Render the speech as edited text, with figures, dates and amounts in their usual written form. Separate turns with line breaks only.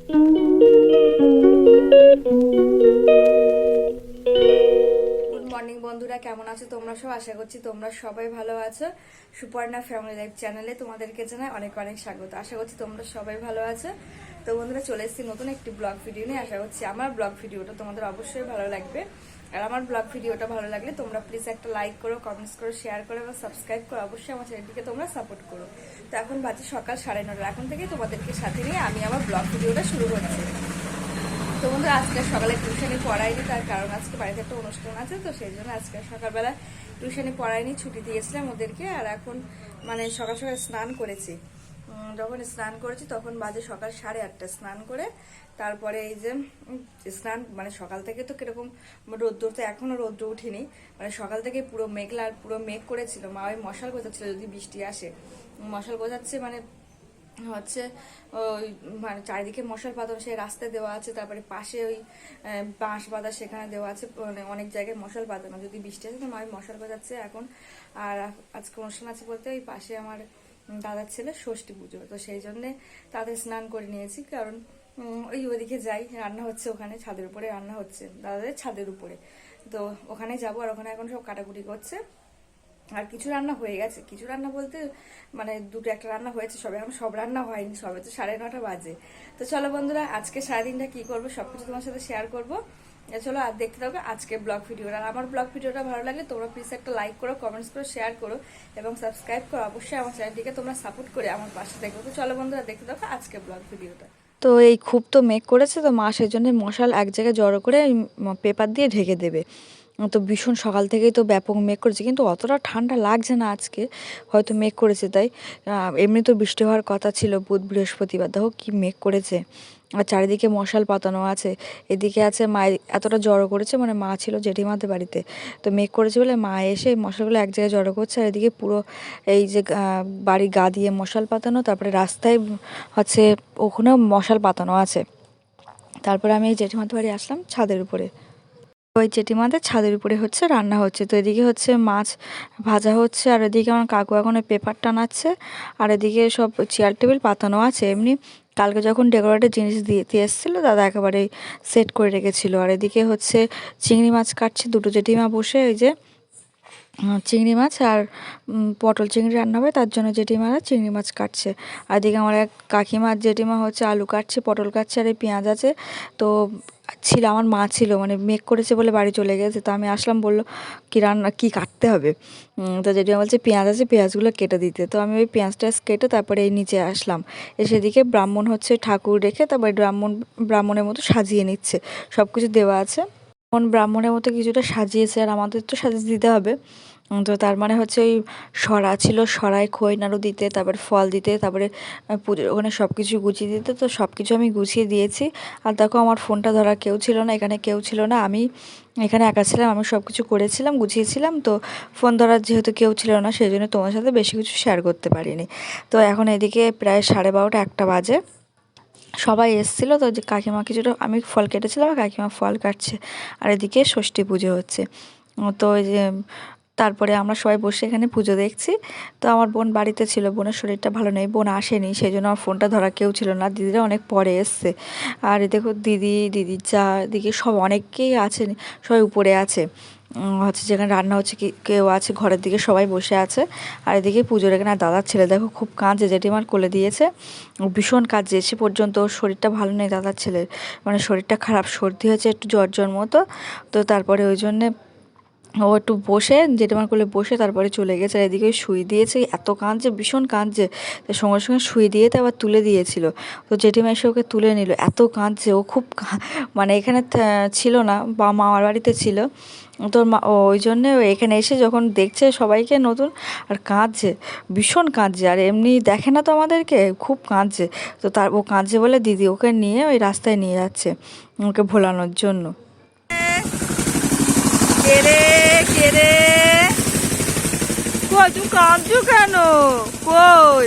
Good morning বন্ধুরা, কেমন আছো তোমরা সব? আশা করছি তোমরা সবাই ভালো আছো। সুপর্ণা ফ্যামিলি লাইফ চ্যানেলে তোমাদেরকে জানাই অনেক অনেক স্বাগত। আশা করছি তোমরা সবাই ভালো আছো। তো বন্ধুরা, চলে এসেছি নতুন একটি ব্লগ ভিডিও নিয়ে। আশা করছি আমার ব্লগ ভিডিওটা তোমাদের অবশ্যই ভালো লাগবে। আর আমার ব্লগ ভিডিওটা ভালো লাগলে তোমরা প্লিজ একটা লাইক করো, কমেন্টস করো, শেয়ার করো এবং সাবস্ক্রাইব করো। অবশ্যই আমার চ্যানেলটিকে তোমরা সাপোর্ট করো। তো এখন বাজে সকাল 9:30। এখন থেকে তোমাদেরকে সাথে নিয়ে আমি আমার ব্লগ ভিডিওটা শুরু করছি। তো বন্ধুরা, আজকে সকালে টিউশনে পড়াইনি, তার কারণ আজকে বাড়িতে একটা অনুষ্ঠান আছে, তো সেই জন্য আজকে সকালবেলা টিউশনে পড়াইনি, ছুটি দিয়েছিলাম ওদেরকে। আর এখন সকাল সকাল স্নান করেছি। যখন স্নান করেছি তখন বাজে সকাল 8:30। স্নান করে তারপরে এই যে স্নান সকাল থেকে তো কিরকম রোদ্দুর, তো এখনো রোদ্র উঠেনি। সকাল থেকে পুরো মেঘলা আর পুরো মেঘ করেছিল। মা ওই মশাল গোছাচ্ছিল যদি বৃষ্টি আসে। মশাল গোছাচ্ছে হচ্ছে ওই চারিদিকে মশাল পাতানো, সেই রাস্তায় দেওয়া আছে। তারপরে পাশে ওই বাঁশ বাঁধা, সেখানে দেওয়া আছে। অনেক জায়গায় মশাল পাতানো, যদি বৃষ্টি আসে তো মা ওই মশাল বাজাচ্ছে এখন। আর আজকে অনুষ্ঠান আছে বলতে ওই পাশে আমার দাদার ছেলে ষষ্ঠী পুজো, তো সেই জন্যে তাদের স্নান করে নিয়েছি। কারণ ওইদিকে যাই, রান্না হচ্ছে ওখানে, ছাদের উপরে রান্না হচ্ছে, দাদাদের ছাদের উপরে। তো ওখানে যাবো। আর ওখানে এখন সব কাটাকুটি করছে। আর কিছু রান্না হয়ে গেছে, কিছু রান্না বলতে দুটো একটা রান্না হয়েছে, সবে এখন সব রান্না হয়নি, সবে তো 9:30 বাজে। তো চলো বন্ধুরা, আজকে সারাদিনটা কি করবো সবকিছু তোমার সাথে শেয়ার করবো। চলো আর দেখতে থাকো আজকে ব্লগ ভিডিওটা। আর আমার ব্লগ ভিডিওটা ভালো লাগলে তোমরা প্লিজ একটা লাইক করো, কমেন্টস করো, শেয়ার করো এবং সাবস্ক্রাইব করো। অবশ্যই আমার চ্যানেলটিকে তোমরা সাপোর্ট করে আমার পাশে দেখো। তো চলো বন্ধুরা, দেখতে থাকো আজকে ব্লগ ভিডিওটা। তো এই খুব তো মেঘ করেছে, তো মা সেই জন্য মশাল এক জায়গায় জড়ো করে পেপার দিয়ে ঢেকে দেবে। তো ভীষণ সকাল থেকেই তো ব্যাপক মেঘ করেছে, কিন্তু অতটা ঠান্ডা লাগছে না আজকে, হয়তো মেঘ করেছে তাই। এমনি তো বৃষ্টি হওয়ার কথা ছিল বুধ বৃহস্পতিবার, দেখো কি মেঘ করেছে। আর চারিদিকে মশাল পাতানো আছে। এদিকে আছে মা, এতটা জড়ো করেছে, মা ছিল জেঠিমাদের বাড়িতে, তো মেঘ করেছে বলে মা এসে মশালগুলো এক জায়গায় জড়ো করছে। আর এদিকে পুরো এই যে বাড়ির গা দিয়ে মশাল পাতানো, তারপরে রাস্তায় হচ্ছে ওখানেও মশাল পাতানো আছে। তারপরে আমি এই জেঠিমাদের বাড়ি আসলাম ছাদের উপরে। ওই জেঠিমাদের ছাদের উপরে হচ্ছে রান্না হচ্ছে। তো এদিকে হচ্ছে মাছ ভাজা হচ্ছে, আর এদিকে আমার কাকু এখন পেপার টানাচ্ছে, আর এদিকে সব চেয়ার টেবিল পাতানো আছে। এমনি কালকে যখন ডেকোরেটের জিনিস দিতে এসেছিলো দাদা একেবারে সেট করে রেখেছিল। আর এদিকে হচ্ছে চিংড়ি মাছ কাটছে দুটো জেঠিমা বসে, ওই যে চিংড়ি মাছ আর পটল চিংড়ি রান্না হবে, তার জন্য জেঠিমারা চিংড়ি মাছ কাটছে। আর এদিকে আমার এক কাকিমার জেঠিমা হচ্ছে আলু কাটছে, পটল কাটছে, আর এই পেঁয়াজ আছে। তো আমার মা ছিল, মেঘ করেছে বলে বাড়ি চলে গেছে। তো আমি আসলাম, বললো কী রান্না, কী কাটতে হবে। তো জেঠিমা বলছে পেঁয়াজ আছে, পেঁয়াজগুলো কেটে দিতে। তো আমি ওই পেঁয়াজ টেয়াজ কেটে তারপরে এই নিচে আসলাম। এসে এদিকে ব্রাহ্মণ হচ্ছে ঠাকুর রেখে তারপরে ব্রাহ্মণের মতো সাজিয়ে নিচ্ছে, সব কিছু দেওয়া আছে। ব্রাহ্মণের মতো কিছুটা সাজিয়েছে, আর আমাদের তো সাজিয়ে দিতে হবে। তো তার হচ্ছে ওই সরা ছিল, সরায় খই নাড়ু দিতে, তারপরে ফল দিতে, তারপরে পুজোর ওখানে সব কিছু গুছিয়ে দিতে। তো সব কিছু আমি গুছিয়ে দিয়েছি। আর দেখো আমার ফোনটা ধরা কেউ ছিল না, এখানে কেউ ছিল না, আমি এখানে একা ছিলাম, আমি সব কিছু করেছিলাম, গুছিয়েছিলাম। তো ফোন ধরার যেহেতু কেউ ছিল না, সেই জন্য তোমার সাথে বেশি কিছু শেয়ার করতে পারিনি। তো এখন এদিকে প্রায় 12:30 1টা বাজে, সবাই এসেছিলো। তো যে কাকিমা কিছুটা, আমি ফল কেটেছিলাম আর কাকিমা ফল কাটছে, আর এদিকে ষষ্ঠী পুজো হচ্ছে। তো ওই যে তারপরে আমরা সবাই বসে এখানে পুজো দেখছি। তো আমার বোন বাড়িতে ছিল, বোনের শরীরটা ভালো নেই, বোন আসেনি, সেই জন্য আমার ফোনটা ধরা কেউ ছিল না। দিদিরা অনেক পরে এসছে। আর দেখো দিদির যা দিকে সব অনেকেই আছেন, সবাই উপরে আছে। হচ্ছে যেখানে রান্না হচ্ছে কেউ আছে ঘরের দিকে, সবাই বসে আছে। আর এদিকে পুজোর এখানে দাদার ছেলে দেখো খুব কাঁদছে, জেঠিমার কোলে দিয়েছে, ভীষণ কাঁদছে। এসে পর্যন্ত ওর শরীরটা ভালো নেই দাদার ছেলের, শরীরটা খারাপ, সর্দি হয়েছে, একটু জ্বর মতো। তো তারপরে ওই জন্যে ও একটু বসে জেঠিমার কোলে বসে তারপরে চলে গেছে। আর এদিকে শুই দিয়েছে, এত কাঁদছে, ভীষণ কাঁদছে। তো সঙ্গে সঙ্গে শুয়ে দিয়ে তো আবার তুলে দিয়েছিল। তো জেঠিমা এসে ওকে তুলে নিল, এত কাঁদছে ও, খুব এখানে ছিল না, বা মামার বাড়িতে ছিল। তোর মা ওই জন্যে এখানে এসে যখন দেখছে সবাইকে নতুন, আর কাঁদছে, ভীষণ কাঁদছে। আর এমনি দেখে না তো আমাদেরকে, খুব কাঁদছে। তো ও কাঁদছে বলে দিদি ওকে নিয়ে ওই রাস্তায় নিয়ে যাচ্ছে ওকে ভোলানোর জন্য। কেরে কেরে কই, তুই কাঁদছো কেন? কই